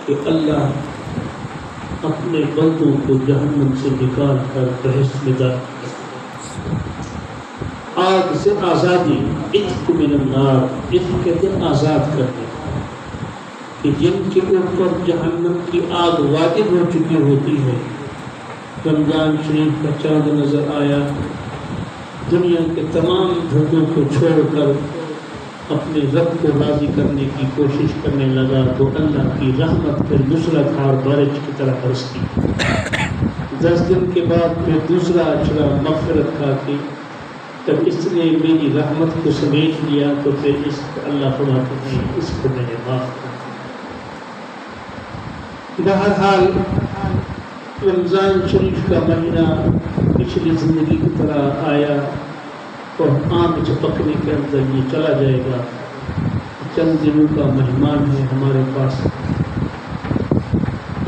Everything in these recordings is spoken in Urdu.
کہ اللہ اپنے بندوں کو جہنم سے نکال کر بہشت میں داخل کرے، آگ سے آزادی، عتق من النار، عتق کہتے ہیں آزاد کرنے، کہ جن کے اوپر جہنم کی آگ واجب ہو چکی ہوتی ہے، رمضان شریف کا چاند نظر آیا، دنیا کے تمام دھندوں کو چھوڑ کر اپنے رب کو راضی کرنے کی کوشش کرنے لگا تو اللہ کی رحمت پھر موسلادھار بارش کی طرح برستی۔ 10 دن کے بعد پھر دوسرا اچھڑا مغفرت کا کہ جب اس نے میری رحمت کو سمیٹ لیا تو پھر اس اللہ فرماتے ہیں اس کو میں نے معاف کر دیا۔ بہرحال رمضان شریف کا مہینہ پچھلی زندگی کی طرح آیا اور آم چپکنے کے اندر یہ چلا جائے گا۔ چند دنوں کا مہمان ہے ہمارے پاس،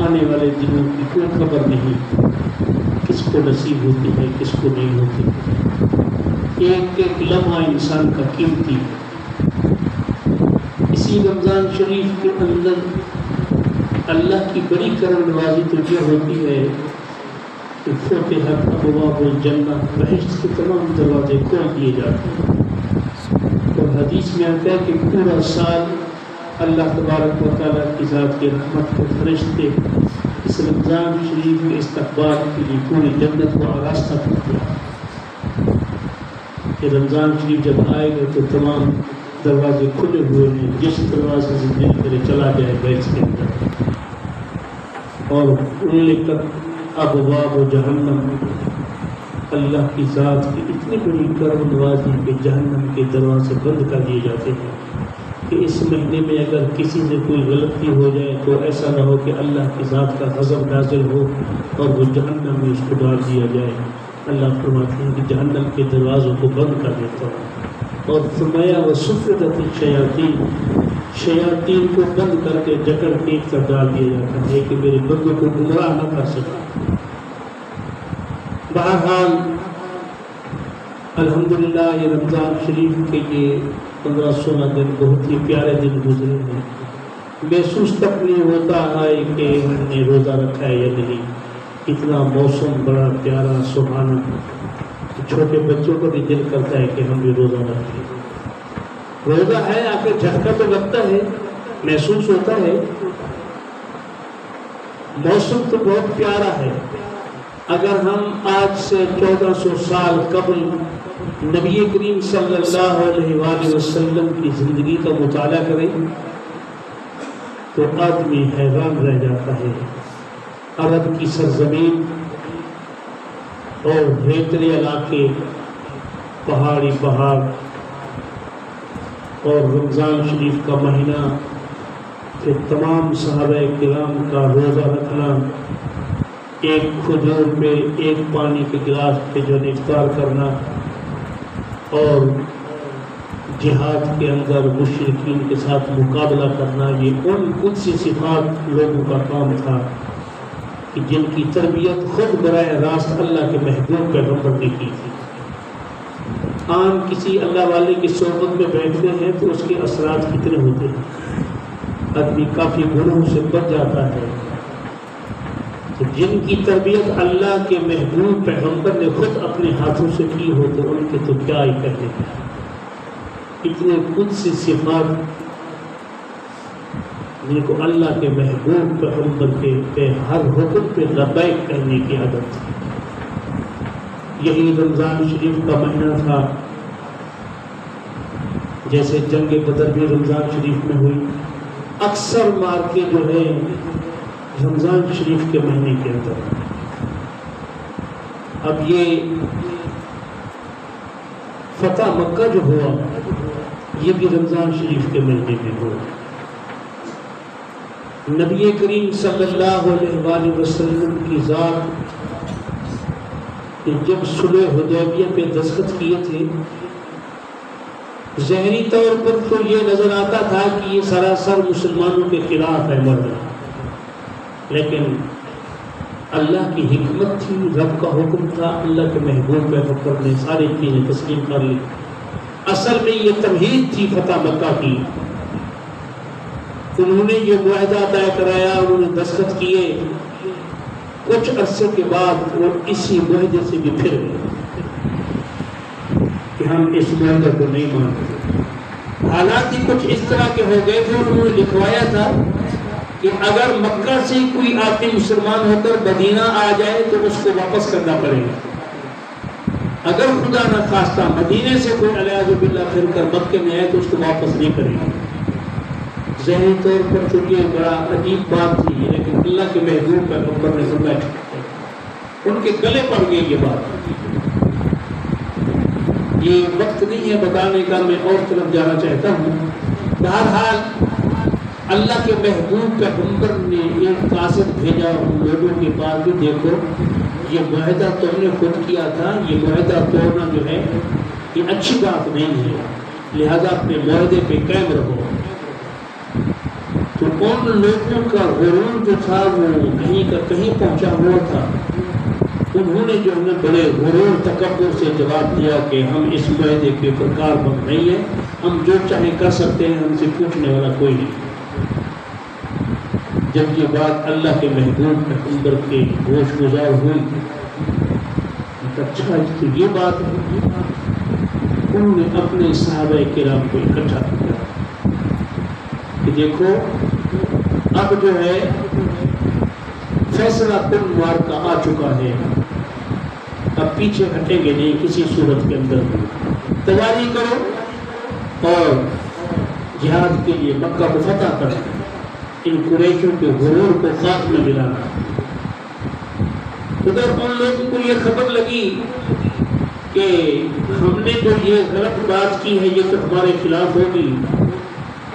آنے والے دنوں کی کوئی خبر نہیں، کس کو نصیب ہوتی ہے کس کو نہیں ہوتی۔ ایک ایک لمحہ انسان کا قیمتی ہے۔ اسی رمضان شریف کے اندر اللہ کی بڑی کرم نوازی تو یہ ہوتی ہے کہ فتحت ابواب الجنہ، بہشت کے تمام دروازے کھول دیے جاتے ہیں، اور حدیث میں آتا ہے کہ پورا سال اللہ تبارک و تعالیٰ کی ذات کی رحمت کے فرشتے اس رمضان شریف کے استقبال کے لیے پوری جنت کو آراستہ کرتے ہیں کہ رمضان شریف جب آئے گا تو تمام دروازے کھلے ہوئے ہیں، جس دروازے سے دل کرے چلا جائے بہشت کے اندر، اور ابواب و جہنم، اللہ کی ذات کی اتنی بڑی کرم نوازی کہ جہنم کے دروازے بند کر دیے جاتے ہیں کہ اس مہینے میں اگر کسی سے کوئی غلطی ہو جائے تو ایسا نہ ہو کہ اللہ کی ذات کا غضب نازل ہو اور وہ جہنم میں اس کو ڈال دیا جائے۔ اللہ فرماتے ہیں کہ جہنم کے دروازوں کو بند کر دیتا ہوں، اور فرمایا وَصُفِّدَتِ الشَّيَاطِينُ، شیاطین کو بند کر کے جکڑ کے ایک طرف ڈال دیا جاتا ہے کہ میرے بندوں کو گمراہ نہ کر سکا۔ بہرحال الحمدللہ یہ رمضان شریف کے یہ 15-16 دن بہت ہی پیارے دن گزرے ہیں، محسوس تک نہیں ہوتا ہے کہ ہم نے روزہ رکھا ہے یا نہیں، اتنا موسم بڑا پیارا سہانا، چھوٹے بچوں کو بھی دل کرتا ہے کہ ہم بھی روزہ رکھیں۔ روزہ ہے آپ کو جھٹکا تو لگتا ہے، محسوس ہوتا ہے، موسم تو بہت پیارا ہے۔ اگر ہم آج سے 1400 سال قبل نبی کریم صلی اللہ علیہ وآلہ وسلم کی زندگی کا مطالعہ کریں تو آدمی حیران رہ جاتا ہے۔ عرب کی سرزمین اور ریتلے علاقے، پہاڑی پہاڑ، اور رمضان شریف کا مہینہ، کہ تمام صحابہ کرام کا روزہ رکھنا، ایک کھجور پہ ایک پانی کے گلاس پہ جو افطار کرنا، اور جہاد کے اندر مشرکین کے ساتھ مقابلہ کرنا، یہ ان قدسی صفات لوگوں کا کام تھا کہ جن کی تربیت خود براہ راست اللہ کے محبوب پیغمبر نے کی تھی۔ عام کسی اللہ والے کی صحبت میں بیٹھتے ہیں تو اس کے اثرات کتنے ہوتے ہیں، آدمی کافی گناہوں سے بچ جاتا ہے۔ تو جن کی تربیت اللہ کے محبوب پیغمبر نے خود اپنے ہاتھوں سے کی ہو تو ان کے تو کیا ہی کہنے ہیں، اتنے قدسی صفات جن کو اللہ کے محبوب پیغمبر کے ہر حکم پہ لبیک کہنے کی عادت تھی۔ یہی رمضان شریف کا مہینہ تھا، جیسے جنگ بدر بھی رمضان شریف میں ہوئی، اکثر مارکے جو ہے رمضان شریف کے مہینے کے اندر۔ اب یہ فتح مکہ جو ہوا یہ بھی رمضان شریف کے مہینے میں ہوا۔ نبی کریم صلی اللہ علیہ وآلہ وسلم کی ذات جب صلح حدیبیہ پہ دستخط کیے تھے، ظاہری طور پر تو یہ نظر آتا تھا کہ یہ سراسر مسلمانوں کے خلاف ہے مرد، لیکن اللہ کی حکمت تھی، رب کا حکم تھا، اللہ کے محبوب پیغمبر نے ساری چیزیں تسلیم کر لی۔ اصل میں یہ تمہید تھی فتح مکہ کی انہوں نے یہ معاہدہ طے کرایا، انہوں نے دستخط کیے، کچھ عرصے کے بعد وہ اسی معاہدے سے بھی پھر گئے کہ ہم اس معاہدے کو نہیں مانتے۔ حالات ہی کچھ اس طرح کے ہو گئے تھے، انہوں نے لکھوایا تھا کہ اگر مکہ سے کوئی آدمی مسلمان ہو کر مدینہ آ جائے تو اس کو واپس کرنا پڑے گا، اگر خدا نہ خواستہ مدینے سے کوئی علیہ باللہ پھر کر مکے میں آئے تو اس کو واپس نہیں کرے گا۔ ذہنی طور پر چونکہ بڑا عجیب بات تھی، لیکن اللہ کے محبوب پیغمبر نے فرمایا ان کے گلے پڑ گئی یہ بات۔ یہ وقت نہیں ہے بتانے کا، میں اور طرف جانا چاہتا ہوں۔ بہرحال اللہ کے محبوب پیغمبر نے ایک قاصد بھیجا ان لوگوں کے پاس بھی، دیکھو یہ معاہدہ تم نے خود کیا تھا، یہ معاہدہ توڑنا جو ہے یہ اچھی بات نہیں ہے، لہذا اپنے معاہدے پہ قائم رہو۔ تو ان لوگوں کا غرور جو تھا وہ کہیں کا کہیں پہنچا ہوا تھا، انہوں نے جو ہے بڑے غرور تکبر سے جواب دیا کہ ہم اس معاہدے کے پرکار بند نہیں ہیں، ہم جو چاہیں کر سکتے ہیں، ہم سے پوچھنے والا کوئی نہیں۔ جب یہ بات اللہ کے محبوب پیغمبر کے ہوش گزار ہوئی، اچھا تو یہ بات ہے، انہوں نے اپنے صحابہ کرام کو اکٹھا کیا کہ دیکھو اب جو ہے فیصلہ کن معرکہ آ چکا ہے، اب پیچھے ہٹیں گے نہیں کسی صورت کے اندر، تیاری کرو اور جہاد کے لیے مکہ کو فتح کرو، ان قریشوں کے غرور کو خاتمہ دلانا۔ ادھر ان لوگوں کو یہ خبر لگی کہ ہم نے جو یہ غلط بات کی ہے یہ تو ہمارے خلاف ہوگی،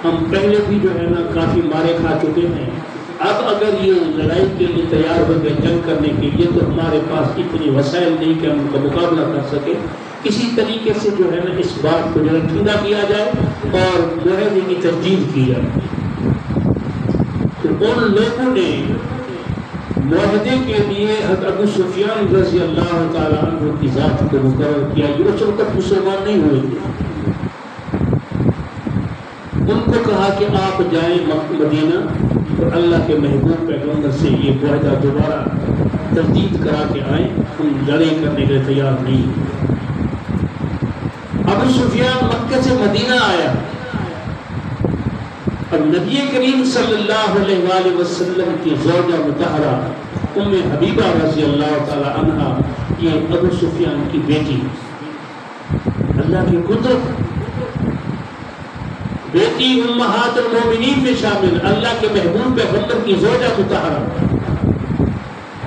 ہم پہلے بھی جو ہے نا کافی مارے کھا چکے ہیں، اب اگر یہ لڑائی کے لیے تیار ہو گئے جنگ کرنے کے لیے تو ہمارے پاس اتنی وسائل نہیں کہ ہم ان کا مقابلہ کر سکے، کسی طریقے سے جو ہے نا اس بات کو جو ہے ٹھنڈا کیا جائے اور معاہدے کی تجدید کی جائے۔ تو ان لوگوں نے معاہدے کے لیے حضرت ابو سفیان رضی اللہ تعالیٰ عنہ کی ذات کو مقرر کیا، یہ اس وقت مسلمان نہیں ہوئے تھے۔ ان کو کہا کہ آپ جائیں مدینہ اور اللہ کے محبوب پیغمبر سے یہ معاہدہ دوبارہ تجدید کرا کے آئیں، ہم لڑائی کرنے کے لیے تیار نہیں۔ ابو سفیان مکہ سے مدینہ آیا، اب نبی کریم صلی اللہ علیہ وآلہ وسلم کی زوجہ مطہرہ ام حبیبہ رضی اللہ تعالی عنہا یہ ابو سفیان کی بیٹی، اللہ کی قدرت، بیٹی امہات المومنین میں شامل، اللہ کے محبوب پیغمبر کی زوجہ مطہرہ،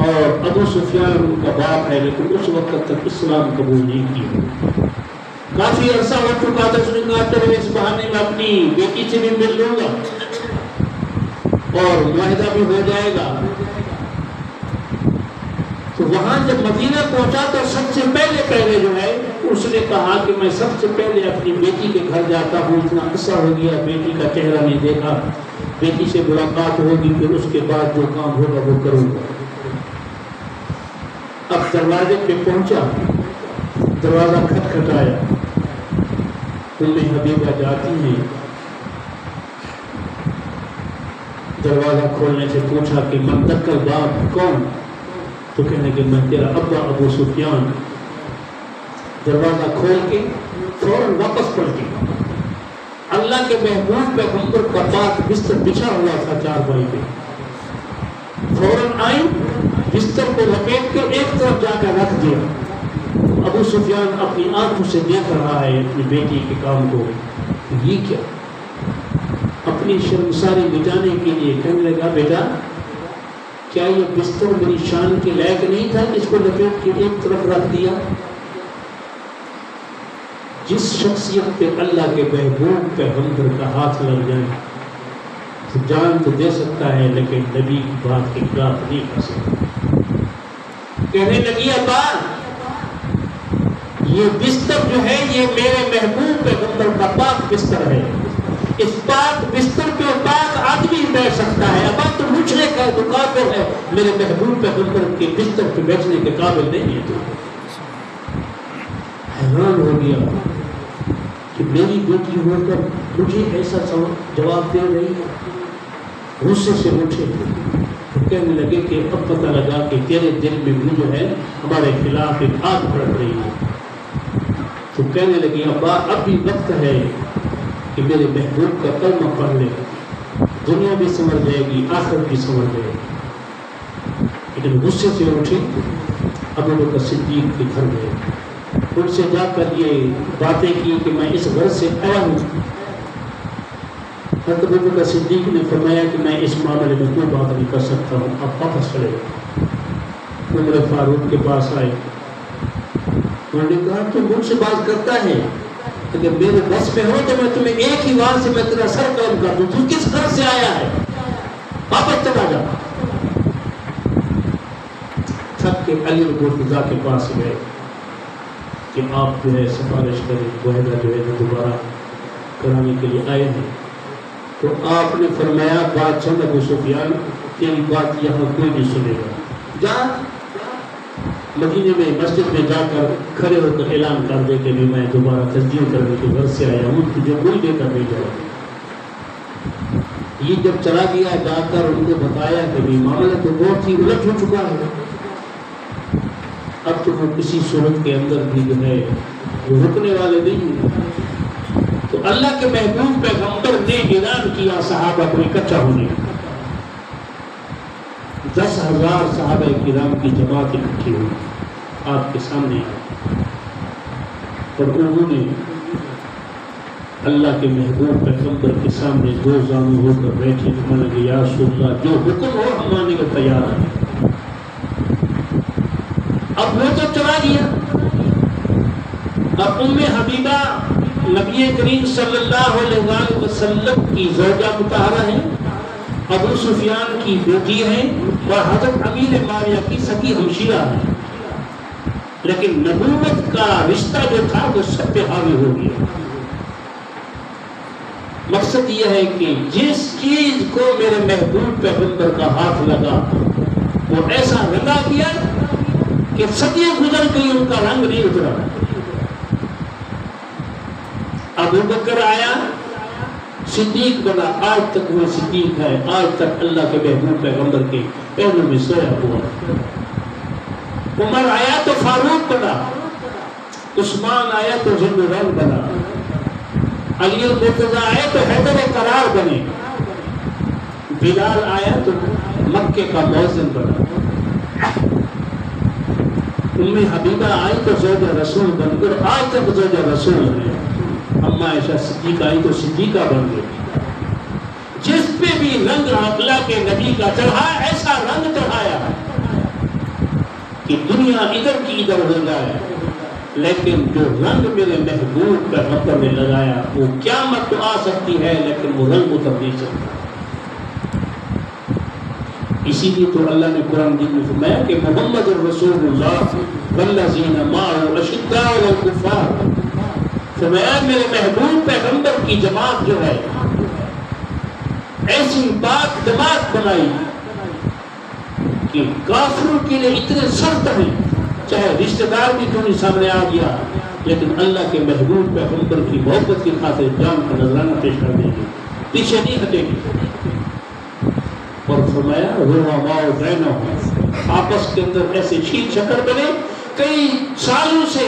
اور ابو سفیان ان کا باپ ہے لیکن اس وقت تک اسلام قبول نہیں کیا۔ کافی عرصہ ہو چکا تھا، اس نے کہا چلو اس بہانے میں اپنی بیٹی سے بھی مل لوں گا اور معاہدہ بھی ہو جائے گا۔ تو وہاں جب مدینہ پہنچا تو سب سے پہلے جو ہے اس نے کہا کہ میں سب سے پہلے اپنی بیٹی کے گھر جاتا ہوں، اتنا عرصہ ہو گیا بیٹی کا چہرہ نہیں دیکھا، بیٹی سے ملاقات ہوگی پھر اس کے بعد جو کام ہوگا وہ کروں گا۔ اب دروازے پہ پہنچا، دروازہ کھٹکھٹایا، ام حبیبہ جاتی ہیں، دروازہ کھولنے سے پوچھا کہ من دکل باب کون؟ تو کہنے کہ میں تیرا ابا ابو سفیان۔ دروازہ کھول کے فوراً واپس پلٹی، اللہ کے محبوب پیغمبر کا پاک بستر بچھا ہوا تھا چارپائی پہ، فوراً آئی، بستر کو لپیٹ کے ایک طرف جا کر رکھ دیا۔ ابو سفیان اپنی آنکھوں سے دیکھ رہا ہے اپنی بیٹی کے کام کو، یہ کیا؟ اپنی شرمساری مٹانے کے لیے کہنے لگا بیٹا کیا یہ بستر میری شان کے لائق نہیں تھا کہ اس کو لپیٹ کے ایک طرف رکھ دیا؟ جس شخصیت پہ اللہ کے محبوب پیغمبر کا ہاتھ لگ جائے تو جان تو دے سکتا ہے لیکن نبی کی بات کے خلاف نہیں کر سکتا۔ کہنے لگی ابا یہ بستر جو ہے یہ میرے محبوب پیغمبر کا پاک بستر ہے، اس پاک بستر پہ پاک آدمی بیٹھ سکتا ہے، ابا تو مجھے کا تو کافر ہے، میرے محبوب پیغمبر کے بستر پہ بیٹھنے کے قابل نہیں ہے۔ تو حیران ہو گیا کہ میری بیٹی ہو کر مجھے ایسا جواب دے رہی ہے، غصے سے اٹھے تو کہنے لگے کہ اب پتہ لگا کہ تیرے دل میں بھی جو ہے ہمارے خلاف ایک آگ بڑھ رہی ہے. تو کہنے لگی ابا اب بھی وقت ہے کہ میرے محبوب کا کلمہ پڑھ لے, دنیا بھی سمجھ جائے گی, آخرت بھی سمجھ جائے گی. لیکن غصے سے اٹھے, ابو بکر صدیق کے گھر گئے, ان سے جا کر یہ باتیں کی کہ میں اس گھر سے آیا ہوں. حضرت ابو بکر صدیق نے فرمایا کہ میں اس معاملے میں کوئی بات نہیں کر سکتا ہوں, آپ واپس چلے. عمر فاروق کے پاس آئے, انہوں نے کہا تو مجھ سے بات کرتا ہے, اگر میرے بس میں ہو تو میں تمہیں ایک ہی بار سے میں تیرا سر قلم کر دوں, تو کس گھر سے آیا ہے, واپس چلا جا. تھک کے علی مرتضیٰ کے پاس گئے کہ آپ جو ہے سفارش کریں, معاہدہ جو ہے دوبارہ کرانے کے لیے آئے ہیں. تو آپ نے فرمایا بات سن ابو سفیان, تیری بات یہاں کوئی نہیں سنے گا, جا مدینے میں مسجد میں جا کر کھڑے ہو کر اعلان کر دے کہ میں دوبارہ تسلیم کرنے کے گھر سے آیا ہوں, تجھے کوئی دے کر نہیں جائے. یہ جب چلا گیا جا کر ان کو بتایا کہ معاملہ تو بہت ہی الٹ ہو چکا ہے, اب تو وہ کسی صورت کے اندر بھی جو ہے وہ رکنے والے نہیں ہیں. تو اللہ کے محبوب پیغمبر نے اعلان کیا صحابہ کو اکٹھا ہونے. 10,000 صحابہ کرام کی جماعت اکٹھی ہوئی آپ کے سامنے آئی, اور انہوں نے اللہ کے محبوب پیغمبر کے سامنے دو زانو ہو کر بیٹھے, مانا کہ یا رسول اللہ جو حکم ہو ہم ماننے کو تیار ہیں. اب وہ تو چلا گیا, اب ام حبیبہ نبی کریم صلی اللہ علیہ وآلہ وسلم کی زوجہ مطہرہ ہیں, ابو سفیان کی بیٹی ہیں, اور حضرت امیر معاویہ کی سکی ہمشیرہ ہیں. لیکن نبوت کا رشتہ جو تھا وہ سب پہ حاوی ہو گیا. مقصد یہ ہے کہ جس چیز کو میرے محبوب پیغمبر کا ہاتھ لگا وہ ایسا رنگا کیا کہ صدیاں گزر گئی, ان کا رنگ نہیں اترا. ابو بکر آیا, صدیق بنا, آج تک وہ صدیق ہے, آج تک اللہ کے محبوب پیغمبر کے پیروں میں سویا ہوا. عمر آیا تو فاروق بنا, عثمان آیا تو ذو الرنگ بنا, علی مرتضیٰ آئے تو حیدر قرار بنے, بلال آیا تو مکے کا مؤذن بنا, ام حبیبہ آئی تو زوج رسول بن کر آج تک زوج رسول ہے. اما عائشہ صدیقہ آئی تو صدیقہ بن گئی. جس پہ بھی رنگ اللہ کے نبی کا چڑھا, ایسا رنگ چڑھایا کہ دنیا ادھر کی ادھر ہو جائے, لیکن جو رنگ میرے محبوب پیغمبر نے لگایا وہ قیامت تو آ سکتی ہے لیکن وہ رنگ اتر نہیں سکتا. اسی لیے تو اللہ نے قرآن میں فرمایا کہ محمد رسول اللہ والذین معه اشداء علی الکفار, فرمایا میرے محبوب پیغمبر کی جماعت جو ہے ایسی پاک جماعت بنائی کہ کافروں کے لیے اتنے سخت ہیں, چاہے رشتہ دار بھی کیوں سامنے آ گیا, لیکن اللہ کے محبوب پیغمبر کی محبت کی خاطر جان کا نذرانہ پیش کر دیں گے, پیچھے نہیں ہٹیں گے. اور فرمایا رحماء بینہم, آپس کے اندر ایسے چھیل چھکر بنے, کئی سالوں سے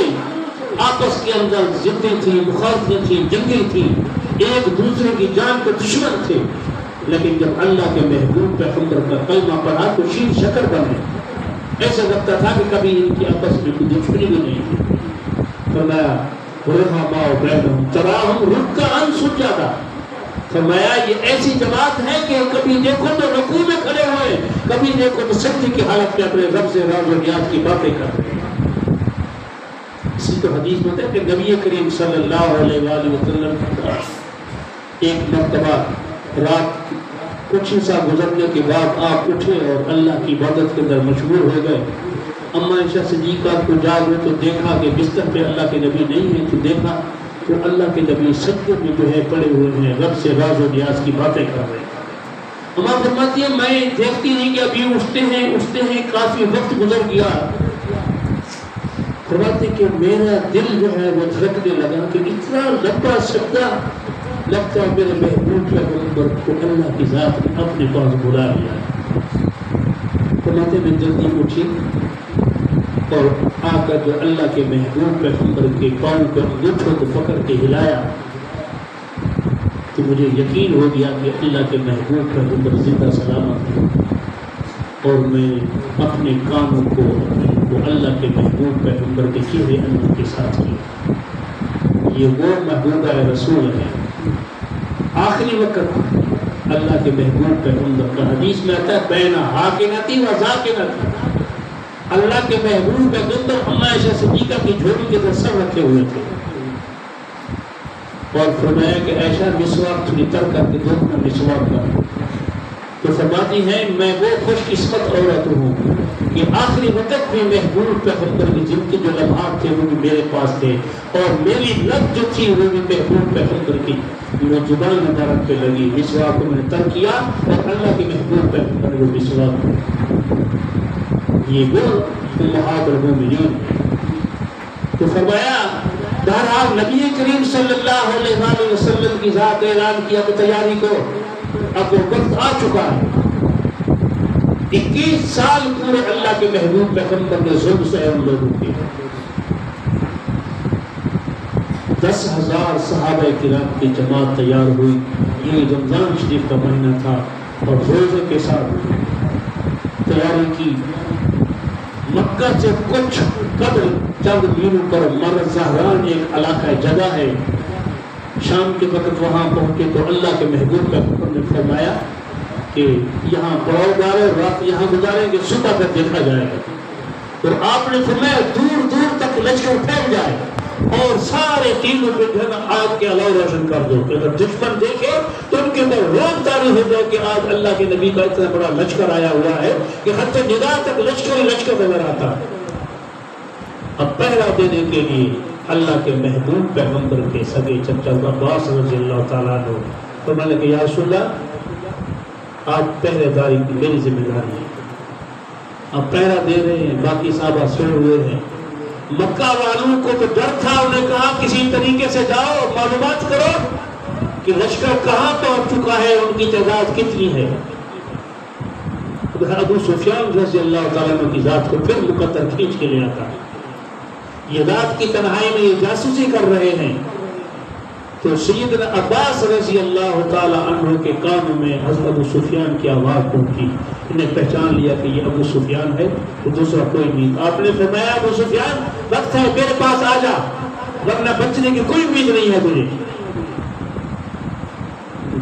آپس کے اندر ضدیں تھی, مخالفتیں تھی, جنگیں تھی, ایک دوسرے کی جان کے دشمن تھے, لیکن جب اللہ کے محبوب پیغمبر کا کلمہ پڑھا تو شیر شکر بنے. ایسا لگتا تھا کہ کبھی ان کی آپس میں کوئی دشمنی بھی نہیں تھی. فرمایا رحماء بینہم تراہم رکعا سجدا, فرمایا یہ ایسی جماعت ہے کہ کبھی دیکھو تو رکوع میں کھڑے ہوئے, کبھی دیکھو تو سجدے کی حالت میں اپنے رب سے راز و نیاز کی باتیں کر رہے ہیں. اسی تو حدیث میں ہے کہ نبی کریم صلی اللہ علیہ وآلہ وسلم ایک مرتبہ رات کچھ عرصہ گزرنے کے بعد آپ اٹھے اور اللہ کی عبادت کے اندر مشغول ہو گئے. اما عائشہ صدیقہ کو جاگ تو دیکھا کہ بستر پہ اللہ کے نبی نہیں ہے, تو دیکھا تو اللہ کے نبی سجدے میں جو ہے پڑے ہوئے ہیں, رب سے راز و نیاز کی باتیں کر رہے ہیں. اما فرماتی ہے میں دیکھتی نہیں کہ ابھی اٹھتے ہیں کافی وقت گزر گیا. فرماتے کہ میرا دل جو ہے وہ دھڑکنے لگا کہ اتنا لمبا سجدہ لگتا ہے میرے محبوب پیغمبر کو اللہ کی ذات نے اپنے پاس بلا لیا ہے. فرماتے میں جلدی اٹھی اور آ کر جو اللہ کے محبوب پیغمبر کے پاؤں پر انگوٹھوں کو پکڑ کے ہلایا تو مجھے یقین ہو گیا کہ اللہ کے محبوب پیغمبر زندہ سلامت ہیں. اور میں اپنے کاموں کو اللہ کے محبوب پیغمبر کے چہرے انور کے ساتھ کیا. یہ وہ محبوبہ رسول ہے. آخری وقت اللہ کے محبوب پیغمبر کا حدیث میں آتا ہے بین حاکنتی و ذاکنتی. اللہ کے محبوب پیغمبر اما عائشہ صدیقہ کی جھولی کے اندر سر رکھے ہوئے تھے اور فرمایا کہ عائشہ مسواک تھوڑی تر کر کے دو میں مسواک کر. تو فرماتی ہیں میں وہ خوش قسمت عورت ہوں کہ آخری وقت میں محبوب پیغمبر کی جن کے جو لمحات تھے وہ بھی میرے پاس تھے اور میری لب جو تھی وہ بھی محبوب پیغمبر کی وہ زبان مبارک پہ لگی. مسواک کو میں نے تر کیا اور اللہ کے محبوب پیغمبر وہ مسواک. یہ وہ امہات المومنین. تو فرمایا بہرحال نبی کریم صلی اللہ علیہ وآلہ وسلم کی ذات اعلان کیا کہ تیاری کو اب وہ وقت آ چکا ہے. 21 سال پورے اللہ کے محبوب پیغمبر نے ظلم سے ہم لوگوں کے 10,000 صحابہ کرام کی جماعت تیار ہوئی. یہ رمضان شریف کا مہینہ تھا اور روزے کے ساتھ تیاری کی. مکہ سے کچھ قدر چند میلوں پر مر زہران ایک علاقہ جگہ ہے. شام کے وقت وہاں پہنچے تو اللہ کے محبوب پیغمبر نے فرمایا کہ یہاں پڑاؤ ڈالے رات یہاں گزاریں گے صبح تک دیکھا جائے گا. اور آپ نے فرمایا دور دور تک لشکر پھیل جائے اور سارے تینوں پہ جو ہے نا آگ کے علاوہ روشن کر دو. اگر دشمن دیکھے تو ان کے اندر روب تاری ہو جائے کہ آج اللہ کے نبی کا اتنا بڑا لشکر آیا ہوا ہے کہ حتی نگاہ تک لشکر ہی لشکر نظر آتا ہے. اب پہرا دینے کے لیے اللہ کے محبوب پیغمبر کے سگے چچا عباس رضی اللہ تعالیٰ عنہ فرمانے کہ یا رسول اللہ آج پہرے داری کی میری ذمہ داری ہے. اب پہرا دے رہے ہیں باقی صحابہ سوئے ہوئے ہیں. مکہ والوں کو تو ڈر تھا. انہیں کہا کسی طریقے سے جاؤ معلومات کرو کہ لشکر کہاں پہنچ چکا ہے ان کی تعداد کتنی ہے. ابو سفیان رضی اللہ تعالیٰ عنہ کی ذات کو پھر مقدر کھینچ کے لے آتا. یہ رات کی تنہائی میں یہ جاسوسی کر رہے ہیں تو سیدنا عباس رضی اللہ تعالیٰ عنہ کے کانوں میں حضرت ابو سفیان کی آواز پہنچی. انہیں پہچان لیا کہ یہ ابو سفیان ہے تو دوسرا کوئی نہیں. آپ نے فرمایا ابو سفیان وقت ہے میرے پاس آ جا ورنہ بچنے کی کوئی امید نہیں ہے تجھے.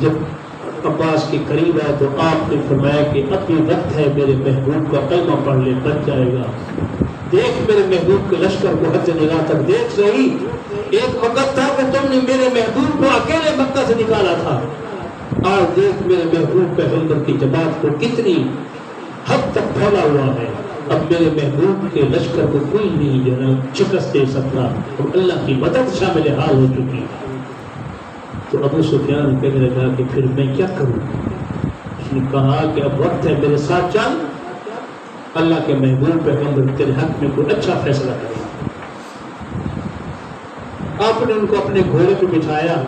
جب عباس کے قریب آیا تو آپ نے فرمایا کہ اب یہ وقت ہے میرے محبوب کا کلمہ پڑھ لے بچ جائے گا. دیکھ میرے محبوب کے لشکر کو حد نگاہ تک دیکھ رہی. ایک وقت تھا کہ تم نے میرے محبوب کو اکیلے مکہ سے نکالا تھا. آج دیکھ میرے محبوب پیغمبر کی جماعت کو کتنی حد تک پھیلا ہوا ہے. اب میرے محبوب کے لشکر کو کوئی نہیں جو ہے شکست دے سکتا اور اللہ کی مدد شامل حال ہو چکی. تو ابو سفیان کہنے لگا کہ پھر میں کیا کروں. اس نے کہا کہ اب وقت ہے میرے ساتھ چل. اللہ کے محبوب پیغمبر تیرے حق میں کوئی اچھا فیصلہ کرے. آپ نے ان کو اپنے گھوڑے پہ بٹھایا.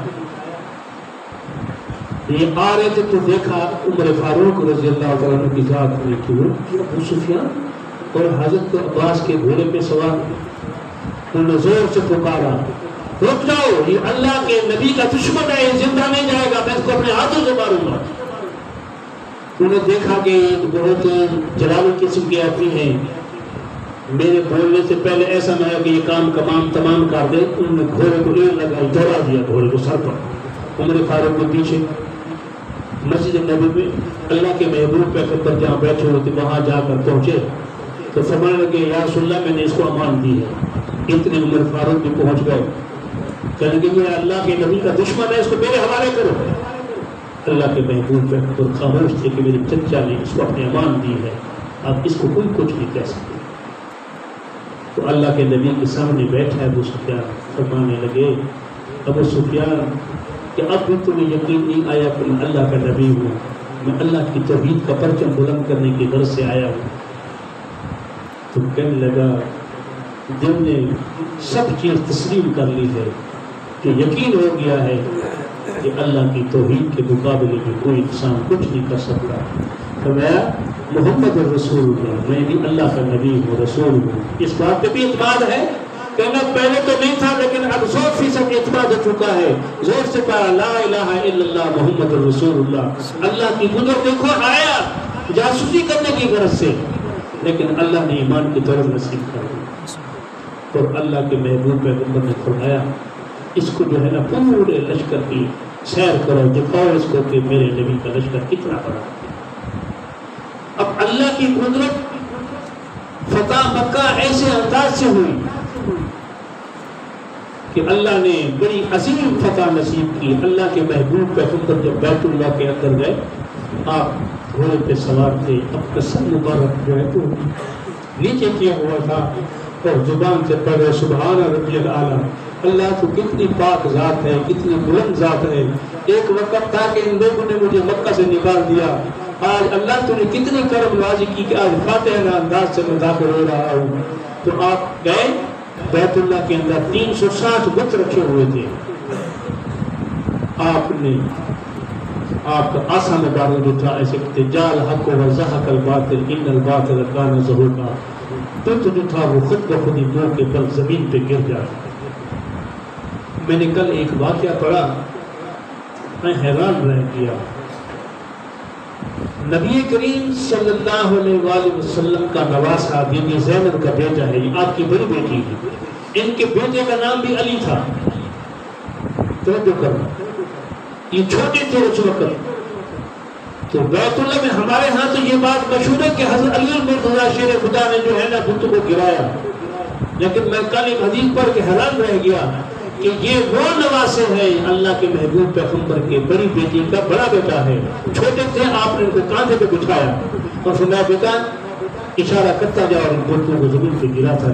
یہ آ رہے تھے تو دیکھا عمر فاروق رضی اللہ تعالیٰ عنہ کی ذات میں کہ ابو سفیان اور حضرت عباس کے گھوڑے پہ سوار. انہوں نے زور سے پکارا رک جاؤ یہ اللہ کے نبی کا دشمن ہے, یہ زندہ نہیں جائے گا, میں اس کو اپنے ہاتھوں سے ماروں گا. انہوں نے دیکھا کہ بہت جلالی قسم کے آدمی ہیں, میرے بولنے سے پہلے ایسا نہ ہے کہ یہ کام تمام کر دے. انہوں نے گھوڑے کو ایک لگائی دوڑا دیا گھوڑے کو سر پر. عمر فاروق کے پیچھے مسجد نبی میں اللہ کے محبوب پیغمبر جہاں بیٹھے ہوئے تھے وہاں جا کر پہنچے تو فرمانے لگے یا رسول اللہ میں نے اس کو امان دی ہے. اتنے عمر فاروق بھی پہنچ گئے. کہنے لگے یہ اللہ کے نبی کا دشمن ہے, اس کو میرے حوالے کرو. اللہ کے محبوب پیغمبر خاموش تھے کہ میرے چچا نے اس کو اپنے امان دی ہے, اب اس کو کوئی کچھ نہیں کہہ سکتے. تو اللہ کے نبی کے سامنے بیٹھا ابو سفیان. فرمانے لگے ابو سفیان کہ اب بھی تمہیں یقین نہیں آیا کہ میں اللہ کا نبی ہوں, میں اللہ کی توحید کا پرچم بلند کرنے کی غرض سے آیا ہوں. تو کہنے لگا دل نے سب چیز تسلیم کر لی ہے کہ یقین ہو گیا ہے کہ اللہ کی توحید کے مقابلے میں کوئی انسان کچھ نہیں کر سکتا. فرمایا محمد رسول اللہ، میں بھی اللہ کا نبی ہوں، رسول ہوں. اس بات پہ بھی اعتماد ہے، کہنا پہلے تو نہیں تھا لیکن اب 100% اعتماد ہو چکا ہے. زور سے کہا لا الہ الا اللہ محمد رسول اللہ. اللہ کی قدرت دیکھو، آیا جاسوسی کرنے کی غرض سے، لیکن اللہ نے ایمان کی طرف نصیب کر دی. اور اللہ کے محبوب پیغمبر نے فرمایا اس کو جو ہے نا پورے لشکر کی سیر کرو، دکھاؤ اس کو کہ میرے نبی کا لشکر کتنا بڑا. اب اللہ کی قدرت فتح مکہ ایسے انداز سے ہوئی کہ اللہ نے بڑی عظیم فتح نصیب کی. اللہ کے محبوب پیغمبر جب بیت اللہ کے اندر گئے، آپ گھوڑے پہ سوار تھے، اب قسم مبارک جو ہے تو نیچے کیا ہوا تھا اور زبان سے پڑھے سبحان ربی الاعلیٰ. اللہ تو کتنی پاک ذات ہے، کتنی بلند ذات ہے. ایک وقت تھا کہ ان لوگوں نے مجھے مکہ سے نکال دیا، آج اللہ تو نے کتنی کرم نوازی کی کہ آج فاتحہ انداز سے میں داخل ہو رہا ہوں. تو آپ گئے بیت اللہ کے اندر 360 بت رکھے ہوئے تھے. آپ نے آپ کا آسا مبارک جو تھا ایسے کہتے جال حق و زحق الباطل ان الباطل کان زہوقا. بت جو تھا وہ خود بخود ہی دو کے بل زمین پہ گر گیا. میں نے کل ایک واقعہ پڑھا، میں حیران رہ گیا. نبی کریم صلی اللہ علیہ وآلہ وسلم کا نواسا بی بی زینب کا بیٹا ہے، یہ آپ کی بڑی بیٹی ہے. ان کے بیٹے کا نام بھی علی تھا. توجہ کرنا، یہ چھوٹے تھے اس وقت. تو بیت اللہ میں ہمارے ہاں تو یہ بات مشہور ہے کہ حضرت علی المرتضیٰ شیر خدا نے جو ہے نا بت کو گرایا. لیکن میں کل ایک حدیث پڑھ کے حیران رہ گیا کہ یہ وہ نواسے ہیں اللہ کے محبوب پیغمبر کے بڑی بیٹی کا بڑا بیٹا ہے. چھوٹے تھے، آپ نے ان کو کاندھے پہ بٹھایا اور فرمایا بیٹا اشارہ کرتا جاؤ اور ان بتوں کو زمین پہ گرا تھا.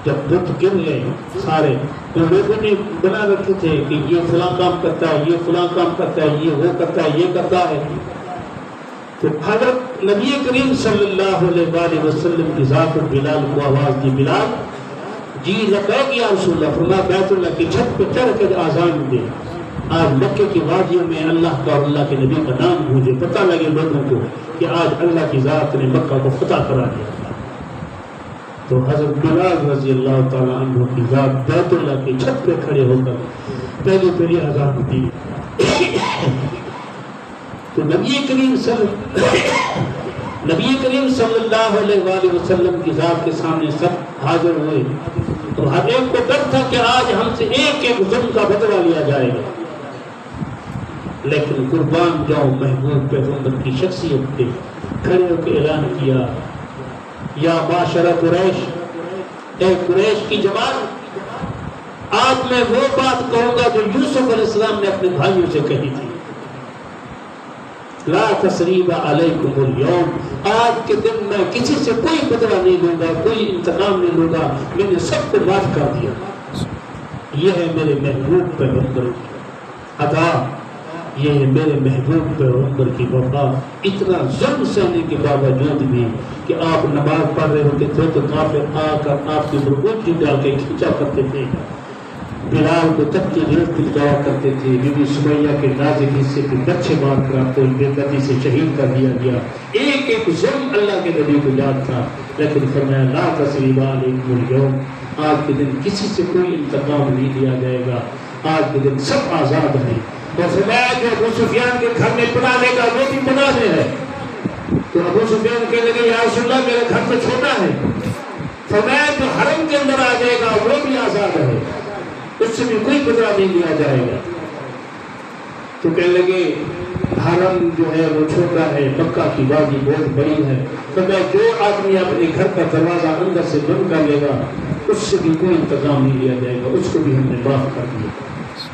جب بت گر گئے سارے تو لوگوں نے بنا رکھے تھے کہ یہ فلاں کام کرتا ہے، یہ فلاں کام کرتا ہے، یہ وہ کرتا ہے، یہ کرتا ہے. تو حضرت نبی کریم صلی اللہ علیہ وآلہ وسلم کی ذات بلال کو آواز دی، بلال جی لبیک یا رسول اللہ. فرمایا بیت اللہ کی چھت پہ چڑھ کر آذان دے. آج مکے کی وادیوں میں اللہ کا اور اللہ کے نبی کا نام گونجے، پتہ لگے لوگوں کو کہ آج اللہ کی ذات نے مکہ کو فتح کرا دیا. تو حضرت بلال رضی اللہ تعالیٰ عنہ کی ذات بیت اللہ کی چھت پہ کھڑے ہو کر پہلی آزاد دی. تو نبی کریم صلی اللہ علیہ وآلہ وسلم کی ذات کے سامنے سب حاضر ہوئے. تو ہر ایک کو ڈر تھا کہ آج ہم سے ایک ایک ظلم کا بدلہ لیا جائے گا. لیکن قربان جاؤ محبوب پیغمبر کی شخصیت پہ کھڑے ہو کے اعلان کیا، یا معاشرہ قریش، اے قریش کی جماعت، آج میں وہ بات کہوں گا جو یوسف علیہ السلام نے اپنے بھائیوں سے کہی تھی. لا تثریب علیکم اليوم، آج کے دن میں کسی سے کوئی بدلہ نہیں لوں گا، کوئی انتقام نہیں لوں گا، میں نے سب کو معاف کر دیا. یہ ہے میرے محبوب پیغمبر کی ادا، یہ ہے میرے محبوب پیغمبر کی وفا. اتنا ظلم سہنے کے باوجود بھی کہ آپ نماز پڑھ رہے ہوتے تھے تو کافر آ کر آپ کی برگوٹی ڈال کے کھینچا کرتے تھے. بلال کو تب کی ریت دلجایا کرتے تھے. بی بی سمیہ کے نازک حصے کے بچے مار کر آپ کو بے دردی سے شہید کر دیا گیا. ایک ایک ظلم اللہ کے نبی کو یاد تھا. لیکن فرمایا لا تثریب علیکم اليوم، آج کے دن کسی سے کوئی انتقام نہیں لیا جائے گا، آج کے دن سب آزاد ہیں. تو فرمایا جو ابو سفیان کے گھر میں پناہ لے گا وہ بھی پناہ میں ہے. تو ابو سفیان کہنے لگے یا رسول اللہ میرے گھر تو چھوٹا ہے. فرمایا جو حرم کے اندر آ جائے گا وہ بھی آزاد ہے، اس سے بھی کوئی بدلہ نہیں لیا جائے گا. تو کہنے لگے حرم جو ہے وہ چھوٹا ہے، مکہ کی وادی بہت بڑی ہے. فرمایا جو آدمی اپنے گھر کا دروازہ اندر سے بند کر لے گا اس سے بھی کوئی انتظام نہیں لیا جائے گا، اس کو بھی ہم نے معاف کر دیا.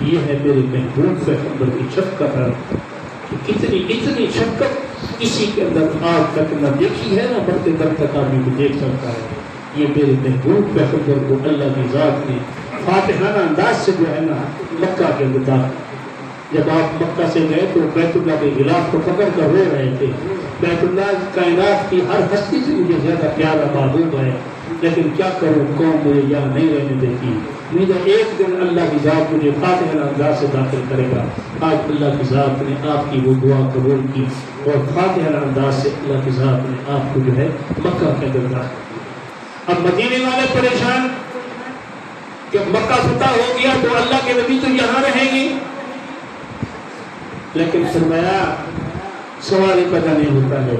یہ ہے میرے محبوب پیغمبر کی شفقت ہے. اتنی شفقت کسی کے اندر آج تک نہ دیکھی ہے، نہ بڑھتے در تک آدمی کو دیکھ سکتا ہے. یہ میرے محبوب پیغمبر کو اللہ کی ذات نے فاتحانہ انداز سے جو ہے نا مکہ کے اندر، جب آپ مکہ سے گئے تو بیت اللہ کے غلاف کو پکڑ کر رو رہے تھے. بیت اللہ کائنات کی ہر ہستی سے مجھے زیادہ پیارا محبوب ہے، لیکن کیا کروں قوم مجھے یہاں نہیں رہنے دیتی. نہیں تو ایک دن اللہ کی ذات مجھے فاتح انداز سے داخل کرے گا. آج اللہ کی ذات نے آپ کی وہ دعا قبول کی اور فاتح انداز سے اللہ کی ذات نے آپ کو جو ہے مکہ کے اندر داخل کیا. اب مدینے والے پریشان کہ مکہ فتح ہو گیا تو اللہ کے نبی تو یہاں رہیں گے، لیکن فرمایا سوال پیدا نہیں ہوتا ہے،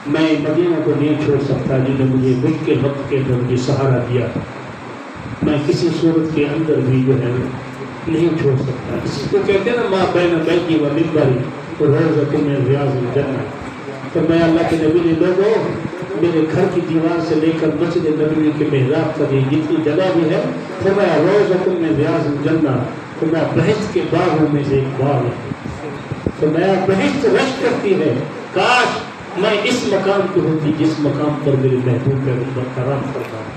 میں مدینہ کو نہیں چھوڑ سکتا جنہوں نے مجھے مشکل وقت کے اندر مجھے سہارا دیا، میں کسی صورت کے اندر بھی جو ہے نہیں چھوڑ سکتا. اسی کو کہتے ہیں نا ماں بین بیتی و منبری روضۃ من ریاض الجنہ. فرمایا اللہ کے نبی نے لوگوں میرے گھر کی دیوار سے لے کر مسجد نبوی کے محراب تک جتنی جگہ بھی ہے، فرمایا روضۃ من ریاض الجنہ، فرمایا بہشت کے باغوں میں سے ایک باغ ہے. فرمایا بہشت رشک کرتی ہے، کاش میں اس مقام پہ ہوتی جس مقام پر میرے محبوب پیغمبر کرام کرتا ہوں.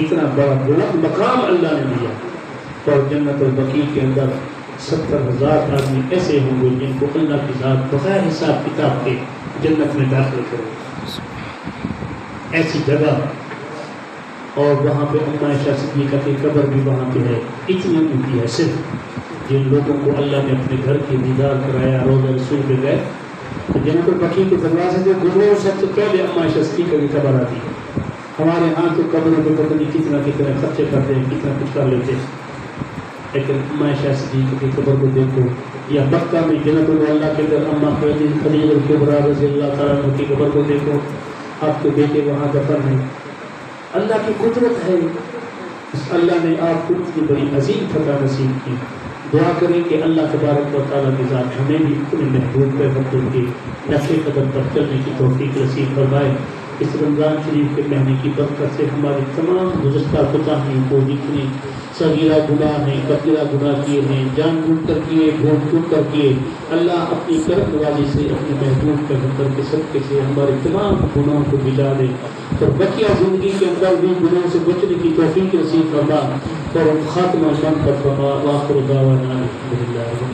اتنا بڑا بلند مقام اللہ نے دیا. اور جنت البقیع کے اندر 70,000 آدمی ایسے ہوں گے جن کو اللہ کی ذات بغیر حساب کتاب کے جنت میں داخل کرے. ایسی جگہ، اور وہاں پہ اما عائشہ صدیقہ کی قبر بھی وہاں پہ ہے. اتنی اونچی ہے، صرف جن لوگوں کو اللہ نے اپنے گھر کے دیدار کرایا روضہ رسول پہ گئے تو جنت البقیع کے دروازے سے گزرو سب سے پہلے اما عائشہ صدیقہ کی قبر آتی ہے. ہمارے ہاں تو قبروں پہ پتہ نہیں کتنا خرچے کرتے ہیں، کتنا کچھ کر لیتے ہیں، لیکن اما عائشہ صدیقہ کی قبر کو دیکھو. یا مکہ میں جنت اللہ کے اندر اما خدیجہ الکبریٰ رضی اللہ تعالیٰ عنہ کی قبر کو دیکھو، آپ کے بیٹے وہاں دفن ہیں. اللہ کی قدرت ہے، اللہ نے آپ کو اتنی بڑی عظیم فتح نصیب کی. دعا کریں کہ اللہ تبارک و تعالیٰ کی ذات ہمیں بھی اپنے محبوب پیغمبر کے نقش قدم پر چلنے کی توفیق نصیب فرمائے. اس رمضان شریف کے مہینے کی برکت سے ہماری تمام گزشتہ کوتاہیوں کو، جتنی صغیرہ گناہ ہیں، کبیرہ گناہ کیے ہیں، جان بوجھ کر کیے، بھول چوک کر کیے، اللہ اپنی کرم نوازی سے اپنے محبوب پیغمبر کے صدقے سے ہمارے تمام گناہوں کو مٹا دے اور بقیہ زندگی کے اندر بھی گناہوں سے بچنے کی توفیق نصیب فرما اور خاتمہ شان پر فرما. وآخر دعوانا الحمدللہ.